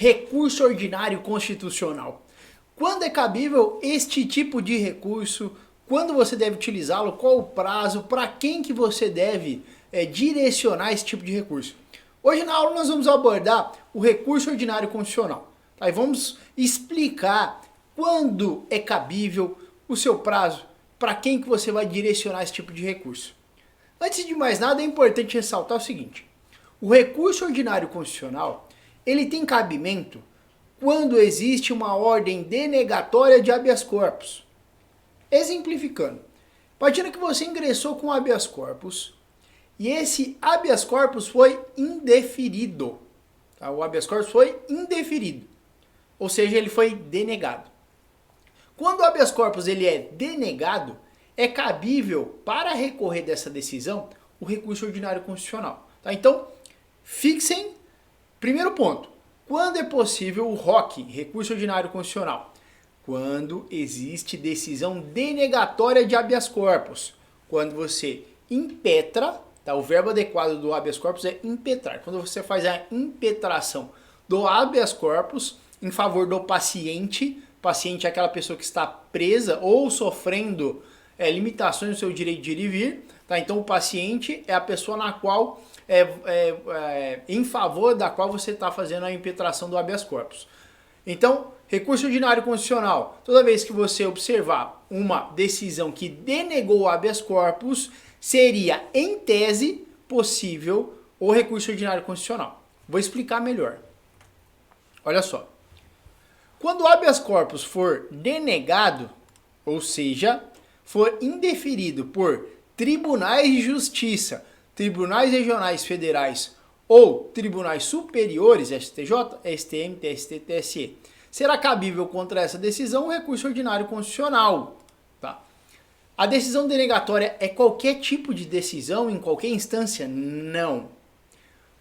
recurso ordinário constitucional. Quando é cabível este tipo de recurso? Quando você deve utilizá-lo? Qual o prazo? Para quem que você deve direcionar esse tipo de recurso? Hoje na aula nós vamos abordar o recurso ordinário constitucional. Tá? E vamos explicar quando é cabível, o seu prazo, para quem que você vai direcionar esse tipo de recurso. Antes de mais nada, é importante ressaltar o seguinte: o recurso ordinário constitucional, ele tem cabimento quando existe uma ordem denegatória de habeas corpus. Exemplificando, imagina que você ingressou com habeas corpus e esse habeas corpus foi indeferido. Tá? O habeas corpus foi indeferido, ou seja, ele foi denegado. Quando o habeas corpus ele é denegado, é cabível para recorrer dessa decisão o recurso ordinário constitucional. Tá? Então, fixem, primeiro ponto, quando é possível o ROC, recurso ordinário constitucional? Quando existe decisão denegatória de habeas corpus. Quando você impetra, tá? O verbo adequado do habeas corpus é impetrar. Quando você faz a impetração do habeas corpus em favor do paciente, paciente é aquela pessoa que está presa ou sofrendo limitações no seu direito de ir e vir. Tá? Então o paciente é a pessoa na qual, em favor da qual você está fazendo a impetração do habeas corpus. Então, recurso ordinário constitucional, toda vez que você observar uma decisão que denegou o habeas corpus, seria, em tese, possível o recurso ordinário constitucional. Vou explicar melhor. Olha só. Quando o habeas corpus for denegado, ou seja, for indeferido por tribunais de justiça, tribunais regionais federais ou tribunais superiores, STJ, STM, TST, TSE, será cabível contra essa decisão o recurso ordinário constitucional. Tá? A decisão denegatória é qualquer tipo de decisão em qualquer instância? Não.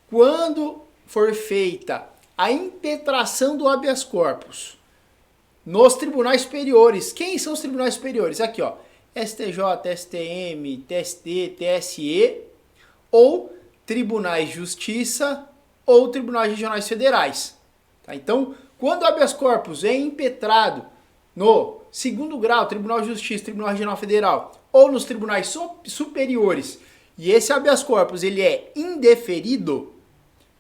Quando for feita a impetração do habeas corpus nos tribunais superiores, quem são os tribunais superiores? Aqui, ó, STJ, STM, TST, TSE ou tribunais de justiça ou tribunais regionais federais. Tá? Então, quando o habeas corpus é impetrado no segundo grau, Tribunal de Justiça, Tribunal Regional Federal, ou nos tribunais superiores, e esse habeas corpus ele é indeferido,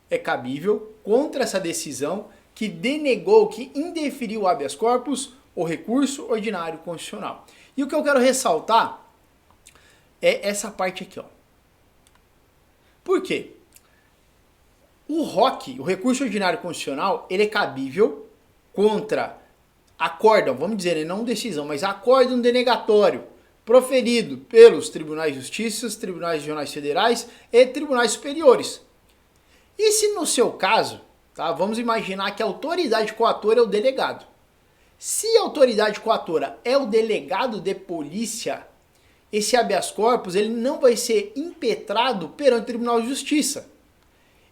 é cabível contra essa decisão que denegou, que indeferiu o habeas corpus, o recurso ordinário constitucional. E o que eu quero ressaltar é essa parte aqui, ó. Por quê? O ROC, o recurso ordinário constitucional, ele é cabível contra acórdão, vamos dizer, não decisão, mas acórdão denegatório proferido pelos tribunais de justiça, tribunais regionais federais e tribunais superiores. E se no seu caso, tá, vamos imaginar que a autoridade coatora é o delegado. Se a autoridade coatora é o delegado de polícia, esse habeas corpus ele não vai ser impetrado perante o Tribunal de Justiça.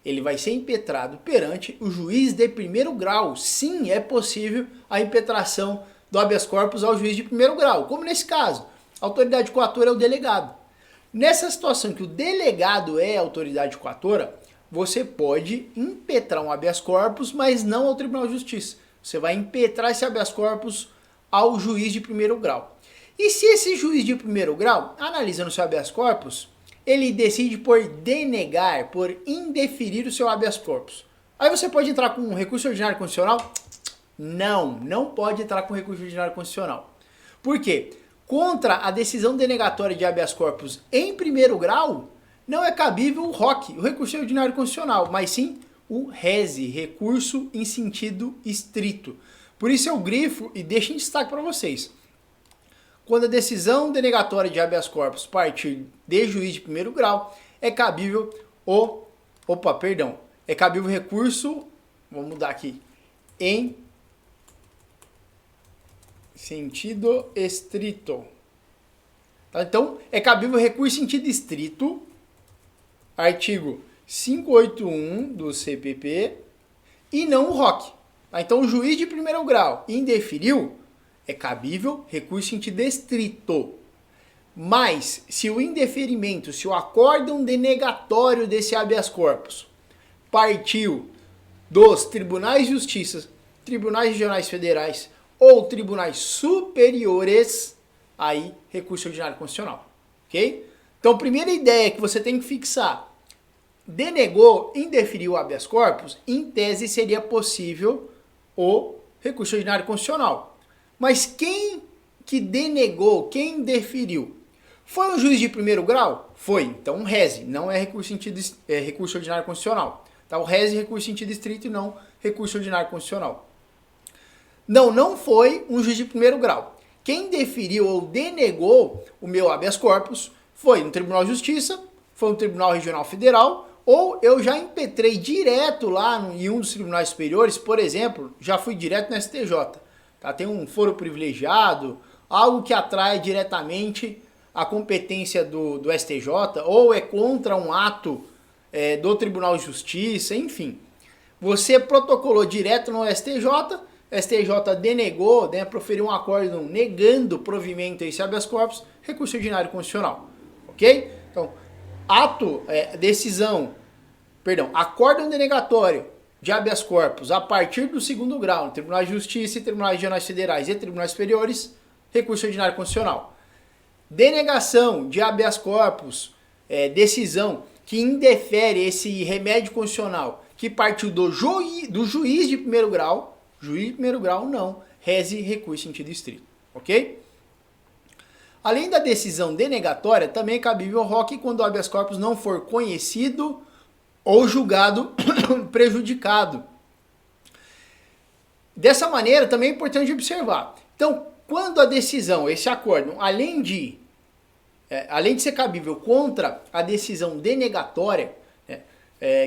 Ele vai ser impetrado perante o juiz de primeiro grau. Sim, é possível a impetração do habeas corpus ao juiz de primeiro grau. Como nesse caso, a autoridade coatora é o delegado. Nessa situação que o delegado é a autoridade coatora, você pode impetrar um habeas corpus, mas não ao Tribunal de Justiça. Você vai impetrar esse habeas corpus ao juiz de primeiro grau. E se esse juiz de primeiro grau, analisando o seu habeas corpus, ele decide por denegar, por indeferir o seu habeas corpus, aí você pode entrar com um recurso ordinário constitucional? Não pode entrar com recurso ordinário constitucional. Por quê? Contra a decisão denegatória de habeas corpus em primeiro grau, não é cabível o ROC, o recurso ordinário constitucional, mas sim o RESE, recurso em sentido estrito. Por isso eu grifo e deixo em destaque para vocês. Quando a decisão denegatória de habeas corpus partir de juiz de primeiro grau, é cabível é cabível o recurso, vou mudar aqui, em sentido estrito. Tá? Então, é cabível o recurso em sentido estrito, artigo 581 do CPP, e não o ROC. Tá? Então, o juiz de primeiro grau indeferiu, é cabível recurso em sentido estrito. Mas, se o indeferimento, se o acórdão denegatório desse habeas corpus partiu dos tribunais de justiça, tribunais regionais federais ou tribunais superiores, aí recurso ordinário constitucional, ok? Então, primeira ideia que você tem que fixar, denegou, indeferiu o habeas corpus, em tese seria possível o recurso ordinário constitucional. Mas quem que denegou, quem deferiu? Foi um juiz de primeiro grau? Foi. Então, um rese, não é recurso ordinário constitucional. Tá? O rese é recurso em sentido estrito e não recurso ordinário constitucional. Não foi um juiz de primeiro grau. Quem deferiu ou denegou o meu habeas corpus foi um Tribunal de Justiça, foi um Tribunal Regional Federal, ou eu já impetrei direto lá em um dos tribunais superiores, por exemplo, já fui direto no STJ. Tá? Tem um foro privilegiado, algo que atrai diretamente a competência do STJ, ou é contra um ato do Tribunal de Justiça, enfim. Você protocolou direto no STJ denegou, né, proferiu um acórdão negando provimento a esse habeas corpus, recurso ordinário constitucional. Ok? Então, acórdão denegatório de habeas corpus a partir do segundo grau, no Tribunal de Justiça, Tribunais Regionais Federais e Tribunais Superiores, recurso ordinário constitucional. Denegação de habeas corpus, decisão que indefere esse remédio constitucional que partiu do juiz de primeiro grau, não, rese recurso em sentido estrito, ok? Além da decisão denegatória, também é cabível o ROC quando o habeas corpus não for conhecido ou julgado prejudicado. Dessa maneira, também é importante observar. Então, quando a decisão, esse acórdão, além de ser cabível contra a decisão denegatória,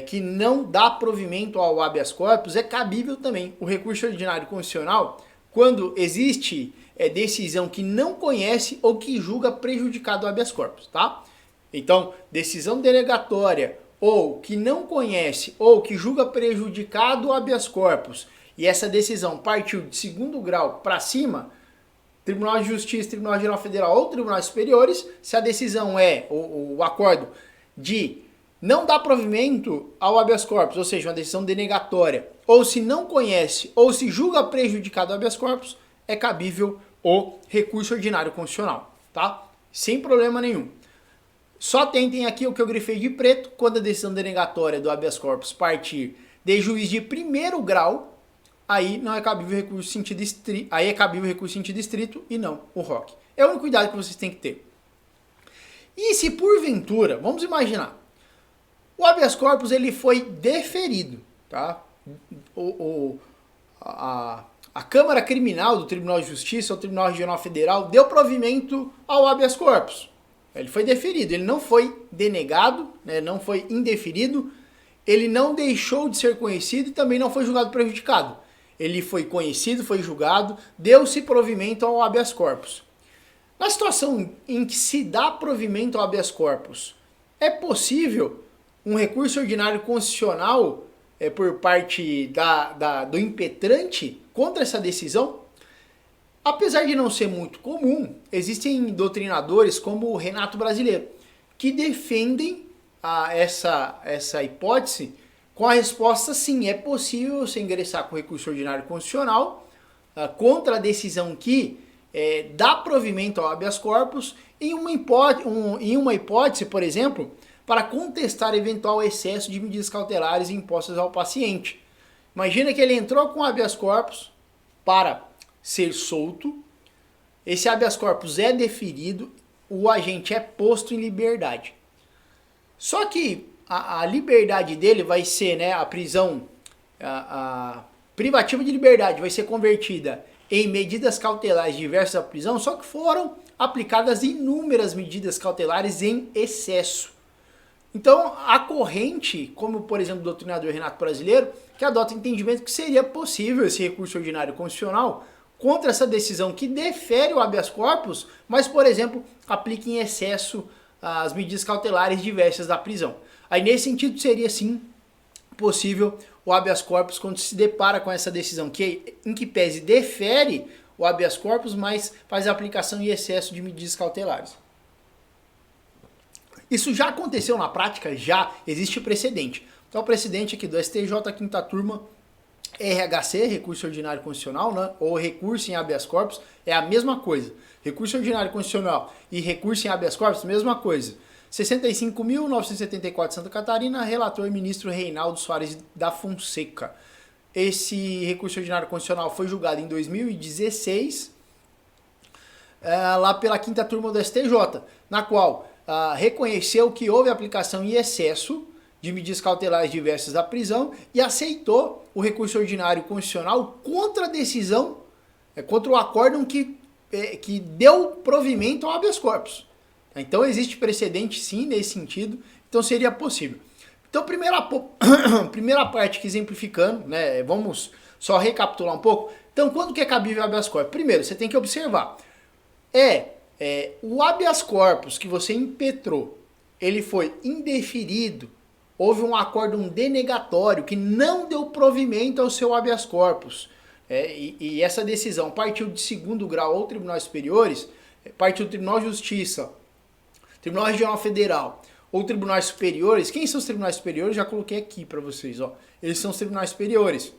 que não dá provimento ao habeas corpus, é cabível também o recurso ordinário constitucional quando existe decisão que não conhece ou que julga prejudicado o habeas corpus, tá? Então, decisão denegatória ou que não conhece ou que julga prejudicado o habeas corpus e essa decisão partiu de segundo grau para cima, Tribunal de Justiça, Tribunal Regional Federal ou Tribunais Superiores, se a decisão o acordo de não dá provimento ao habeas corpus, ou seja, uma decisão denegatória, ou se não conhece ou se julga prejudicado o habeas corpus, é cabível o recurso ordinário constitucional, tá? Sem problema nenhum. Só tentem aqui o que eu grifei de preto, quando a decisão denegatória do habeas corpus partir de juiz de primeiro grau, aí não é cabível recurso em sentido estrito, aí é cabível recurso em sentido estrito e não o ROC. É o único cuidado que vocês têm que ter. E se porventura, vamos imaginar, o habeas corpus ele foi deferido, tá? A Câmara Criminal do Tribunal de Justiça, ou Tribunal Regional Federal, deu provimento ao habeas corpus. Ele foi deferido, ele não foi denegado, né, não foi indeferido, ele não deixou de ser conhecido e também não foi julgado prejudicado. Ele foi conhecido, foi julgado, deu-se provimento ao habeas corpus. Na situação em que se dá provimento ao habeas corpus, é possível um recurso ordinário constitucional por parte do impetrante contra essa decisão? Apesar de não ser muito comum, existem doutrinadores como o Renato Brasileiro, que defendem essa hipótese com a resposta sim, é possível você ingressar com recurso ordinário constitucional contra a decisão que dá provimento ao habeas corpus em uma hipótese, por exemplo, para contestar eventual excesso de medidas cautelares impostas ao paciente. Imagina que ele entrou com habeas corpus para ser solto, esse habeas corpus é deferido, o agente é posto em liberdade. Só que a liberdade dele vai ser, né, a prisão, a privativa de liberdade vai ser convertida em medidas cautelares diversas à prisão, só que foram aplicadas inúmeras medidas cautelares em excesso. Então, a corrente, como por exemplo o doutrinador Renato Brasileiro, que adota o entendimento que seria possível esse recurso ordinário constitucional contra essa decisão que defere o habeas corpus, mas, por exemplo, aplica em excesso as medidas cautelares diversas da prisão. Aí, nesse sentido, seria sim possível o habeas corpus quando se depara com essa decisão em que pese defere o habeas corpus, mas faz a aplicação em excesso de medidas cautelares. Isso já aconteceu na prática? Já existe precedente. Então o precedente aqui do STJ, quinta turma, RHC, recurso ordinário constitucional, né? Ou recurso em habeas corpus, é a mesma coisa. Recurso ordinário constitucional e recurso em habeas corpus, mesma coisa. 65.974 Santa Catarina, relator ministro Reinaldo Soares da Fonseca. Esse recurso ordinário constitucional foi julgado em 2016, lá pela quinta turma do STJ, na qual reconheceu que houve aplicação em excesso de medidas cautelares diversas da prisão e aceitou o recurso ordinário constitucional contra a decisão, contra o acórdão que deu provimento ao habeas corpus. Então existe precedente sim nesse sentido, então seria possível. Então primeira parte que exemplificando, né, vamos só recapitular um pouco. Então quando que é cabível o habeas corpus? Primeiro, você tem que observar, o habeas corpus que você impetrou, ele foi indeferido, houve um acórdão denegatório que não deu provimento ao seu habeas corpus. E essa decisão partiu de segundo grau ou tribunais superiores, partiu do Tribunal de Justiça, Tribunal Regional Federal ou tribunais superiores. Quem são os tribunais superiores? Já coloquei aqui para vocês. Eles são os tribunais superiores.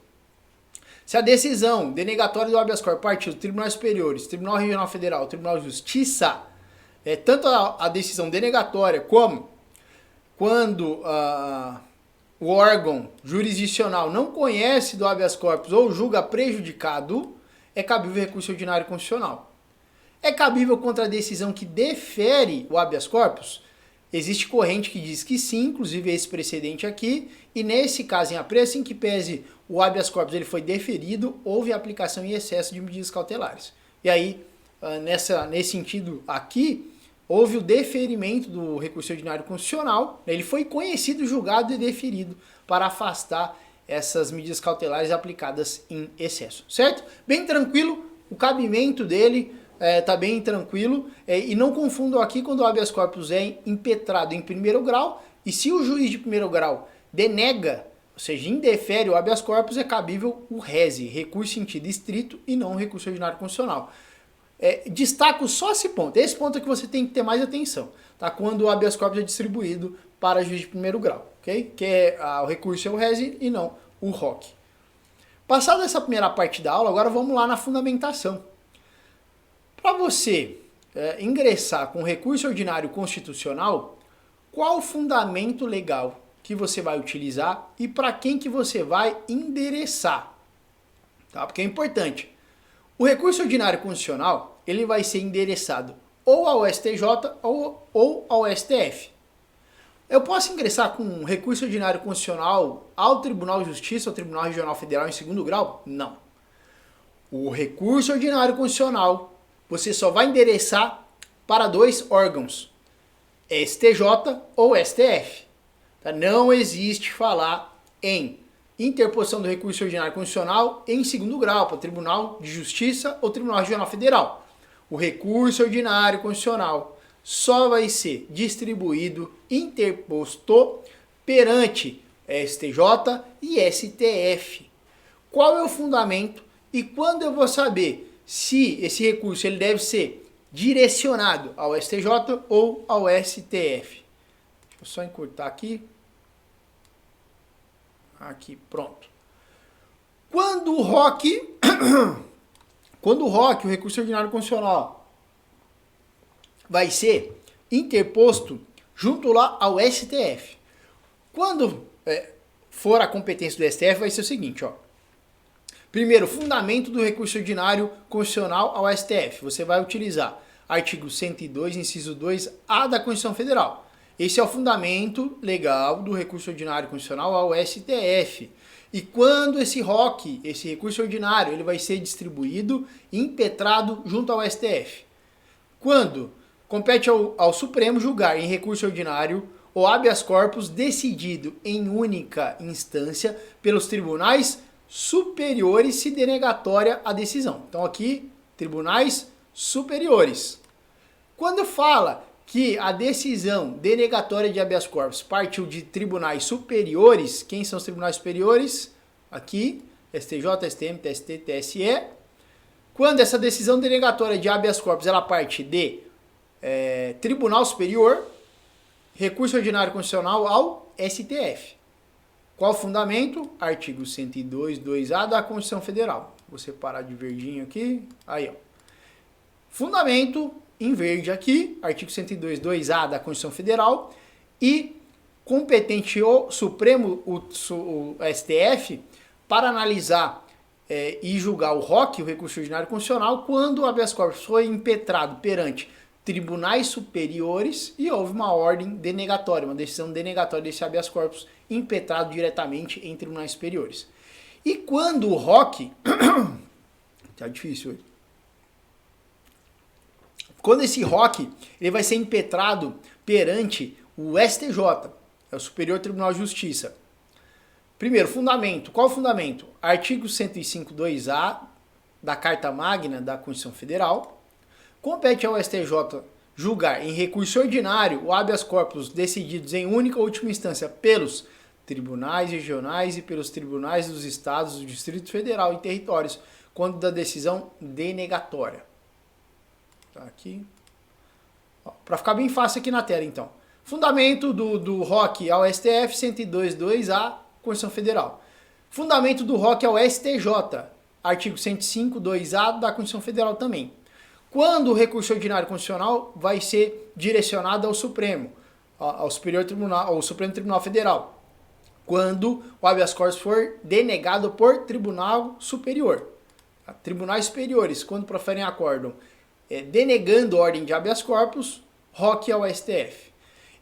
Se a decisão denegatória do habeas corpus partiu dos tribunais superiores, Tribunal Regional Federal, Tribunal de Justiça, tanto a decisão denegatória como quando o órgão jurisdicional não conhece do habeas corpus ou julga prejudicado, é cabível recurso ordinário constitucional. É cabível contra a decisão que defere o habeas corpus? Existe corrente que diz que sim, inclusive esse precedente aqui, e nesse caso em apreço, em que pese o habeas corpus ele foi deferido, houve aplicação em excesso de medidas cautelares. E aí, nesse sentido aqui, houve o deferimento do recurso ordinário constitucional, ele foi conhecido, julgado e deferido para afastar essas medidas cautelares aplicadas em excesso, certo? Bem tranquilo, o cabimento dele tá bem tranquilo, e não confundam aqui quando o habeas corpus é impetrado em primeiro grau, e se o juiz de primeiro grau denega, ou seja, indefere o habeas corpus, é cabível o RESE, recurso em sentido estrito, e não o recurso ordinário constitucional. Destaco só esse ponto é que você tem que ter mais atenção, tá? Quando o habeas corpus é distribuído para juiz de primeiro grau, ok? Que o recurso é o RESE e não o ROC. Passada essa primeira parte da aula, agora vamos lá na fundamentação. Para você ingressar com recurso ordinário constitucional, qual o fundamento legal que você vai utilizar e para quem que você vai endereçar? Tá? Porque é importante. O recurso ordinário constitucional, ele vai ser endereçado ou ao STJ ou ao STF. Eu posso ingressar com um recurso ordinário constitucional ao Tribunal de Justiça, ao Tribunal Regional Federal em segundo grau? Não. O recurso ordinário constitucional, você só vai endereçar para dois órgãos, STJ ou STF. Tá? Não existe falar em interposição do recurso ordinário constitucional em segundo grau, para o Tribunal de Justiça ou Tribunal Regional Federal. O recurso ordinário constitucional só vai ser distribuído, interposto perante STJ e STF. Qual é o fundamento e quando eu vou saber se esse recurso ele deve ser direcionado ao STJ ou ao STF? Deixa eu só encurtar aqui. Aqui, pronto. Quando o ROC, o recurso ordinário constitucional, vai ser interposto junto lá ao STF. Quando for a competência do STF, vai ser o seguinte, ó. Primeiro, fundamento do recurso ordinário constitucional ao STF. Você vai utilizar artigo 102, inciso 2A da Constituição Federal. Esse é o fundamento legal do recurso ordinário constitucional ao STF. E quando esse ROC, esse recurso ordinário, ele vai ser distribuído e impetrado junto ao STF? Quando compete ao Supremo julgar em recurso ordinário o habeas corpus decidido em única instância pelos tribunais superiores se denegatória a decisão. Então aqui, tribunais superiores. Quando fala que a decisão denegatória de habeas corpus partiu de tribunais superiores, quem são os tribunais superiores? Aqui, STJ, STM, TST, TSE. Quando essa decisão denegatória de habeas corpus ela parte de tribunal superior, recurso ordinário constitucional ao STF. Qual o fundamento? Artigo 102, 2A da Constituição Federal. Vou separar de verdinho aqui. Aí, ó. Fundamento em verde aqui, artigo 102, 2A da Constituição Federal. E competente o Supremo, o STF, para analisar e julgar o ROC, o recurso ordinário constitucional, quando o habeas corpus foi impetrado perante tribunais superiores e houve uma ordem denegatória, uma decisão denegatória desse habeas corpus impetrado diretamente em tribunais superiores. E quando o ROC... tá difícil hoje. Quando esse ROC ele vai ser impetrado perante o STJ, é o Superior Tribunal de Justiça. Primeiro, fundamento. Qual o fundamento? Artigo 105, 2A da Carta Magna da Constituição Federal. Compete ao STJ julgar em recurso ordinário o habeas corpus decididos em única ou última instância pelos tribunais regionais e pelos tribunais dos estados, do Distrito Federal e territórios, quando da decisão denegatória. Tá aqui. Para ficar bem fácil aqui na tela, então. Fundamento do ROC ao STF, 102, 2A, Constituição Federal. Fundamento do ROC ao STJ, artigo 105, 2A da Constituição Federal também. Quando o recurso ordinário constitucional vai ser direcionado ao Supremo, ao Superior Tribunal, ao Supremo Tribunal Federal, quando o habeas corpus for denegado por Tribunal Superior. Tribunais superiores, quando proferem acórdão denegando ordem de habeas corpus, ROC ao STF.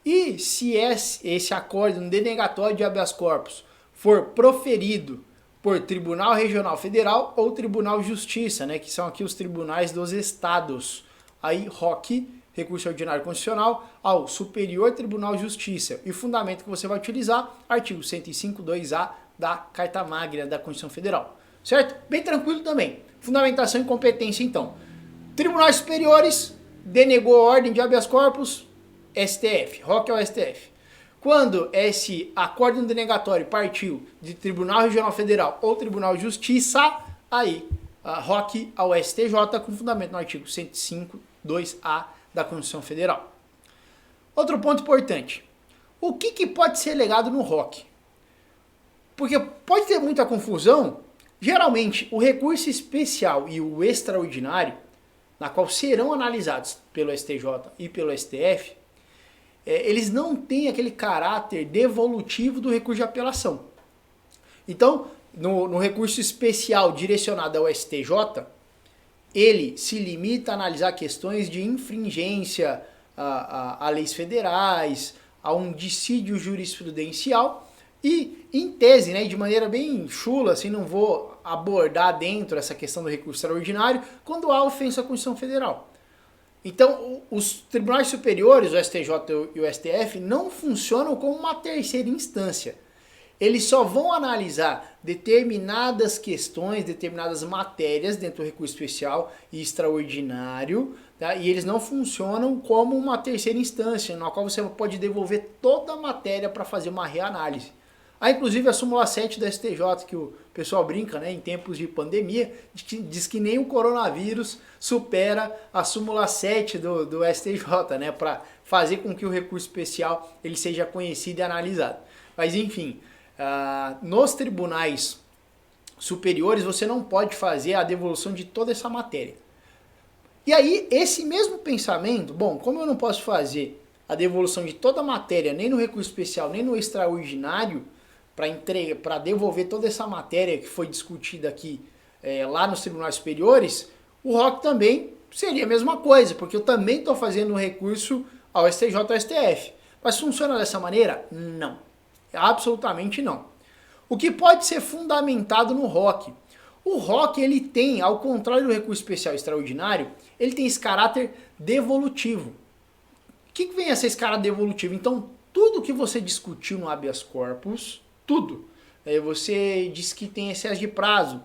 E se esse acórdão denegatório de habeas corpus for proferido por Tribunal Regional Federal ou Tribunal de Justiça, né, que são aqui os tribunais dos estados. Aí, ROC, recurso ordinário constitucional, ao Superior Tribunal de Justiça. E o fundamento que você vai utilizar, artigo 105, 2A da Carta Magna da Constituição Federal. Certo? Bem tranquilo também. Fundamentação e competência, então. Tribunais superiores, denegou a ordem de habeas corpus, STF, ROC ao STF. Quando esse acórdão denegatório partiu de Tribunal Regional Federal ou Tribunal de Justiça, aí ROC ao STJ com fundamento no artigo 105, 2A da Constituição Federal. Outro ponto importante. O que pode ser legado no ROC? Porque pode ter muita confusão. Geralmente, o recurso especial e o extraordinário, na qual serão analisados pelo STJ e pelo STF, eles não têm aquele caráter devolutivo do recurso de apelação. Então, no recurso especial direcionado ao STJ, ele se limita a analisar questões de infringência a leis federais, a um dissídio jurisprudencial e, em tese, né, de maneira bem chula, assim, não vou abordar dentro essa questão do recurso extraordinário, quando há ofensa à Constituição Federal. Então, os tribunais superiores, o STJ e o STF, não funcionam como uma terceira instância. Eles só vão analisar determinadas questões, determinadas matérias dentro do recurso especial e extraordinário, tá? E eles não funcionam como uma terceira instância, na qual você pode devolver toda a matéria para fazer uma reanálise. Há inclusive a súmula 7 da STJ, que o pessoal brinca, né, em tempos de pandemia, diz que nem o coronavírus supera a súmula 7 do STJ, né, para fazer com que o recurso especial ele seja conhecido e analisado. Mas enfim, nos tribunais superiores você não pode fazer a devolução de toda essa matéria. E aí, esse mesmo pensamento, bom, como eu não posso fazer a devolução de toda a matéria, nem no recurso especial, nem no extraordinário, para devolver toda essa matéria que foi discutida aqui lá nos tribunais superiores, o ROC também seria a mesma coisa, porque eu também estou fazendo um recurso ao STJ e ao STF. Mas funciona dessa maneira? Não. Absolutamente não. O que pode ser fundamentado no ROC? O ROC, ele tem, ao contrário do recurso especial e extraordinário, ele tem esse caráter devolutivo. O que vem a ser esse caráter devolutivo? Então, tudo que você discutiu no habeas corpus, tudo. Você diz que tem excesso de prazo.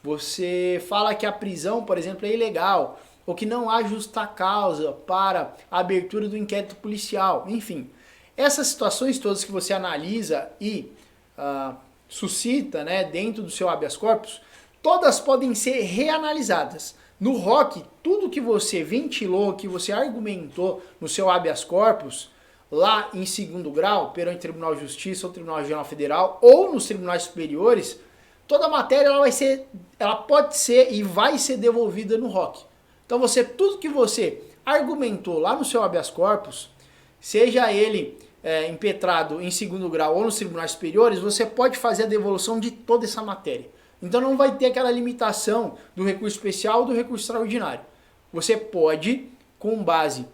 Você fala que a prisão, por exemplo, é ilegal. Ou que não há justa causa para a abertura do inquérito policial. Enfim, essas situações todas que você analisa e suscita, né, dentro do seu habeas corpus, todas podem ser reanalisadas. No ROC, tudo que você ventilou, que você argumentou no seu habeas corpus, lá em segundo grau, perante Tribunal de Justiça ou Tribunal Regional Federal ou nos tribunais superiores, toda a matéria ela pode ser e vai ser devolvida no ROC. Então tudo que você argumentou lá no seu habeas corpus, seja ele impetrado em segundo grau ou nos tribunais superiores, você pode fazer a devolução de toda essa matéria. Então não vai ter aquela limitação do recurso especial ou do recurso extraordinário. Você pode, com base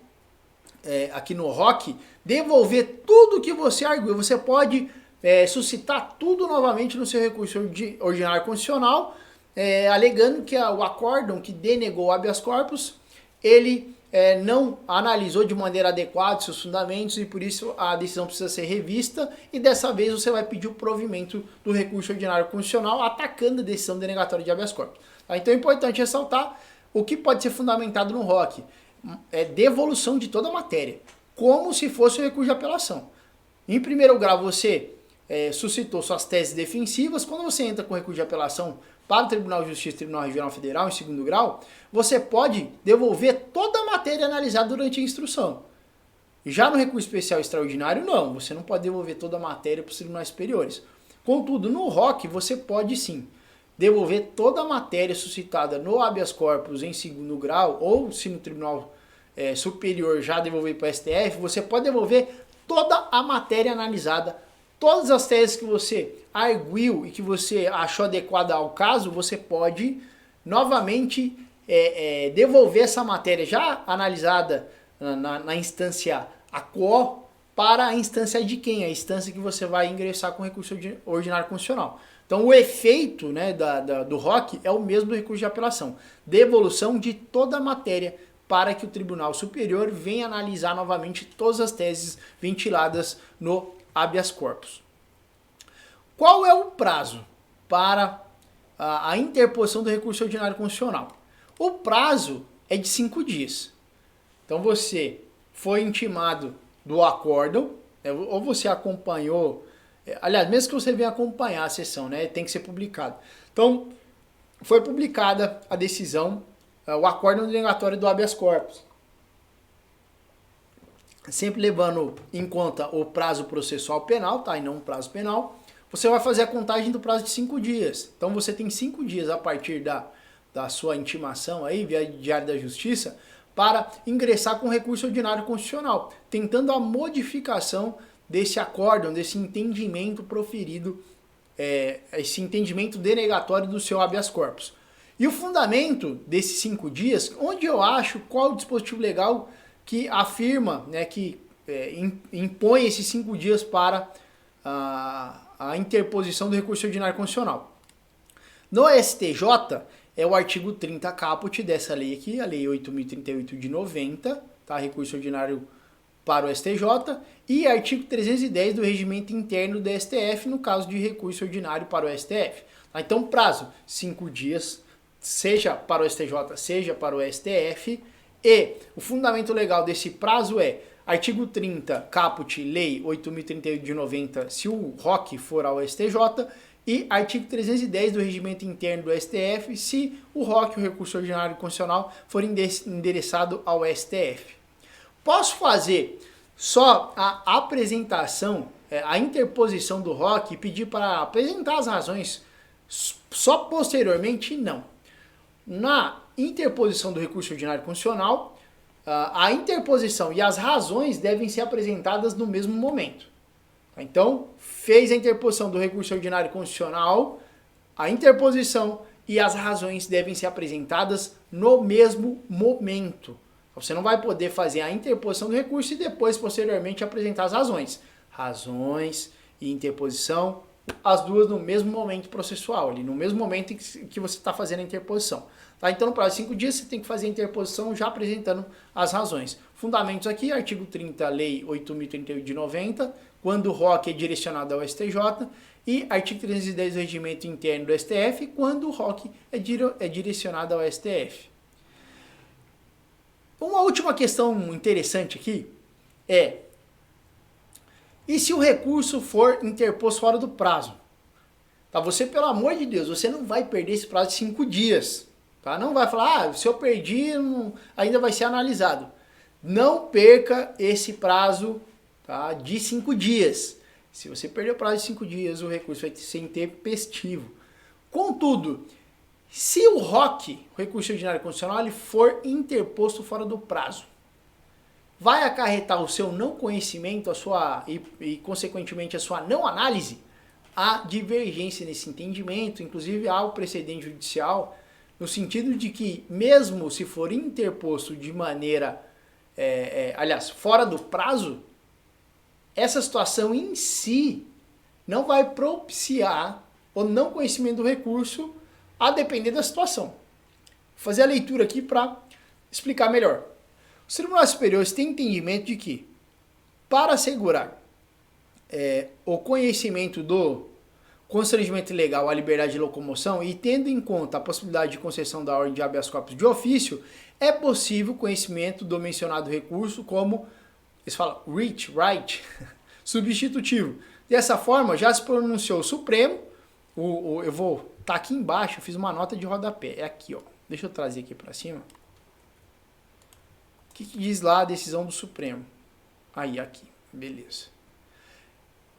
aqui no ROC, devolver tudo que você arguiu. Você pode suscitar tudo novamente no seu recurso ordinário constitucional, alegando que o acórdão que denegou o habeas corpus, ele não analisou de maneira adequada seus fundamentos e por isso a decisão precisa ser revista e dessa vez você vai pedir o provimento do recurso ordinário constitucional atacando a decisão denegatória de habeas corpus. Tá? Então é importante ressaltar o que pode ser fundamentado no ROC. Devolução de toda a matéria, como se fosse um recurso de apelação. Em primeiro grau você suscitou suas teses defensivas, quando você entra com recurso de apelação para o Tribunal de Justiça e Tribunal Regional Federal em segundo grau, você pode devolver toda a matéria analisada durante a instrução. Já no recurso especial extraordinário, não, você não pode devolver toda a matéria para os tribunais superiores. Contudo, no ROC você pode sim devolver toda a matéria suscitada no habeas corpus em segundo grau, ou se no tribunal superior já devolver para o STF, você pode devolver toda a matéria analisada, todas as teses que você arguiu e que você achou adequada ao caso, você pode novamente devolver essa matéria já analisada na instância ACO para a instância de quem? A instância que você vai ingressar com recurso ordinário constitucional. Então o efeito do ROC é o mesmo do recurso de apelação. Devolução de toda a matéria para que o Tribunal Superior venha analisar novamente todas as teses ventiladas no habeas corpus. Qual é o prazo para a interposição do recurso ordinário constitucional? O prazo é de 5 dias. Então você foi intimado do acórdão, ou você acompanhou, aliás, mesmo que você venha acompanhar a sessão, tem que ser publicado. Então, foi publicada a decisão, o acórdão denegatório do habeas corpus. Sempre levando em conta o prazo processual penal, tá? E não o prazo penal. Você vai fazer a contagem do prazo de 5 dias. Então você tem 5 dias a partir da sua intimação aí, via Diário da Justiça, para ingressar com recurso ordinário constitucional, tentando a modificação desse acórdão, desse entendimento proferido, esse entendimento denegatório do seu habeas corpus. E o fundamento desses 5 dias, onde eu acho qual o dispositivo legal que afirma, que impõe esses 5 dias para a interposição do recurso ordinário constitucional. No STJ, é o artigo 30 caput dessa lei aqui, a lei 8.038 de 90, tá? Recurso ordinário para o STJ, e artigo 310 do regimento interno do STF, no caso de recurso ordinário para o STF. Tá? Então, prazo, 5 dias, seja para o STJ, seja para o STF, e o fundamento legal desse prazo é artigo 30 caput, lei 8.038 de 90, se o ROC for ao STJ, e artigo 310 do regimento interno do STF, se o ROC, o recurso ordinário constitucional, for endereçado ao STF. Posso fazer só a apresentação, a interposição do ROC e pedir para apresentar as razões só posteriormente? Não. Na interposição do recurso ordinário constitucional, a interposição e as razões devem ser apresentadas no mesmo momento. Então, fez a interposição do recurso ordinário constitucional, a interposição e as razões devem ser apresentadas no mesmo momento. Você não vai poder fazer a interposição do recurso e depois, posteriormente, apresentar as razões. Razões e interposição, as duas no mesmo momento processual, ali, no mesmo momento em que você está fazendo a interposição. Tá? Então, no prazo de 5 dias, você tem que fazer a interposição já apresentando as razões. Fundamentos aqui, artigo 30, lei 8.038 de 90, quando o ROC é direcionado ao STJ, e artigo 310 do regimento interno do STF, quando o ROC é direcionado ao STF. Uma última questão interessante aqui é: e se o recurso for interposto fora do prazo? Tá? Você, pelo amor de Deus, você não vai perder esse prazo de 5 dias. Tá? Não vai falar, se eu perdi, ainda vai ser analisado. Não perca esse prazo tá? De 5 dias. Se você perder o prazo de 5 dias, o recurso vai ser intempestivo. Contudo, se o ROC, o recurso ordinário constitucional, ele for interposto fora do prazo, vai acarretar o seu não conhecimento e, consequentemente, a sua não análise? Há divergência nesse entendimento, inclusive há o precedente judicial, no sentido de que, mesmo se for interposto de maneira, aliás, fora do prazo, essa situação em si não vai propiciar o não conhecimento do recurso, a depender da situação. Vou fazer a leitura aqui para explicar melhor. Os tribunais superiores têm entendimento de que, para assegurar o conhecimento do constrangimento legal à liberdade de locomoção e tendo em conta a possibilidade de concessão da ordem de habeas corpus de ofício, é possível o conhecimento do mencionado recurso como, eles falam, right, substitutivo. Dessa forma, já se pronunciou o Supremo, eu vou estar aqui embaixo, eu fiz uma nota de rodapé, é aqui, ó. Deixa eu trazer aqui para cima. O que diz lá a decisão do Supremo? Aí, aqui, beleza.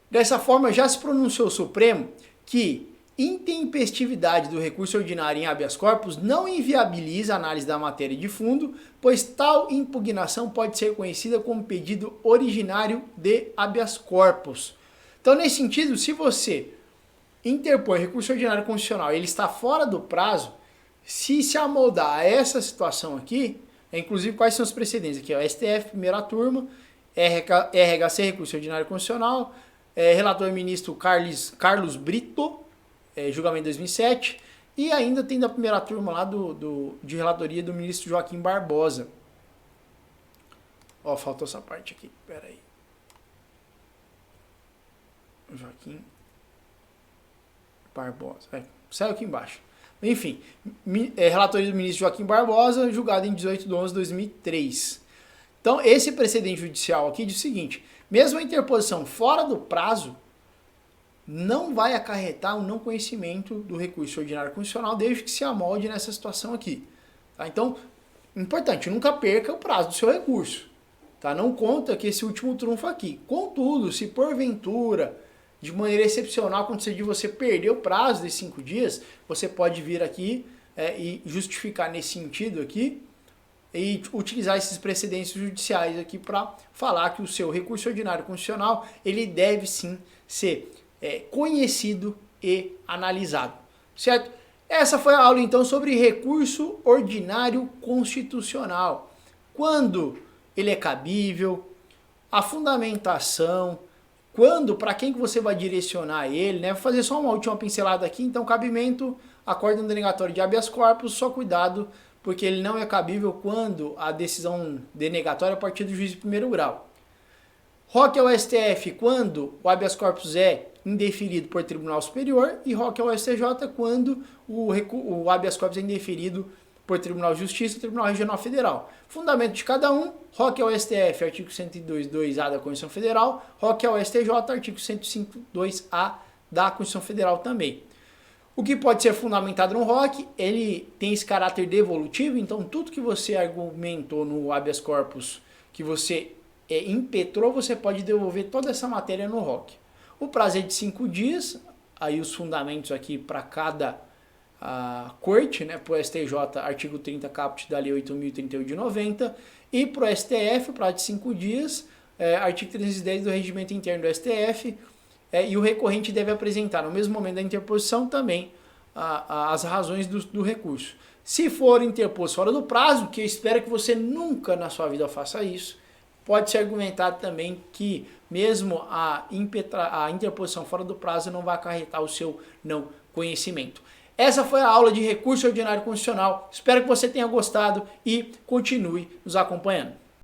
Dessa forma, já se pronunciou o Supremo que intempestividade do recurso ordinário em habeas corpus não inviabiliza a análise da matéria de fundo, pois tal impugnação pode ser conhecida como pedido originário de habeas corpus. Então, nesse sentido, se você interpõe recurso ordinário constitucional e ele está fora do prazo, se amoldar a essa situação aqui, inclusive quais são os precedentes aqui, ó, STF, primeira turma, RHC, recurso ordinário constitucional, relator ministro Carlos Brito, julgamento de 2007, e ainda tem da primeira turma lá de relatoria do ministro Joaquim Barbosa. Ó, faltou essa parte aqui, peraí. Joaquim Barbosa, saiu aqui embaixo. Enfim, relatoria do ministro Joaquim Barbosa, julgado em 18/11/2003. Então, esse precedente judicial aqui diz o seguinte: mesmo a interposição fora do prazo não vai acarretar o não conhecimento do recurso ordinário constitucional, desde que se amolde nessa situação aqui. Tá? Então, importante, nunca perca o prazo do seu recurso. Tá? Não conta que esse último trunfo aqui. Contudo, se porventura, de maneira excepcional, acontecer de você perder o prazo de 5 dias, você pode vir aqui e justificar nesse sentido aqui, e utilizar esses precedentes judiciais aqui para falar que o seu recurso ordinário constitucional, ele deve sim ser conhecido e analisado, certo? Essa foi a aula então sobre recurso ordinário constitucional. Quando ele é cabível, a fundamentação, quando, para quem que você vai direcionar ele, né? Vou fazer só uma última pincelada aqui, então cabimento, acórdão denegatório de habeas corpus, só cuidado, porque ele não é cabível quando a decisão denegatória é a partir do juiz de primeiro grau. ROC ao STF quando o habeas corpus é indeferido por tribunal superior e ROC ao STJ quando o habeas corpus é indeferido por Tribunal de Justiça e Tribunal Regional Federal. Fundamento de cada um: ROC ao STF, artigo 102.2A da Constituição Federal, ROC ao STJ, artigo 105.2A da Constituição Federal também. O que pode ser fundamentado no ROC, ele tem esse caráter devolutivo, então tudo que você argumentou no habeas corpus, que você impetrou, você pode devolver toda essa matéria no ROC. O prazo é de 5 dias, aí os fundamentos aqui para cada corte, né, para o STJ, artigo 30 caput da Lei 8.031 de 90, e para o STF, o prazo de 5 dias, artigo 310 do Regimento Interno do STF, e o recorrente deve apresentar, no mesmo momento da interposição, também as razões do recurso. Se for interposto fora do prazo, que eu espero que você nunca na sua vida faça isso, pode-se argumentar também que mesmo a interposição fora do prazo não vai acarretar o seu não conhecimento. Essa foi a aula de recurso ordinário constitucional. Espero que você tenha gostado e continue nos acompanhando.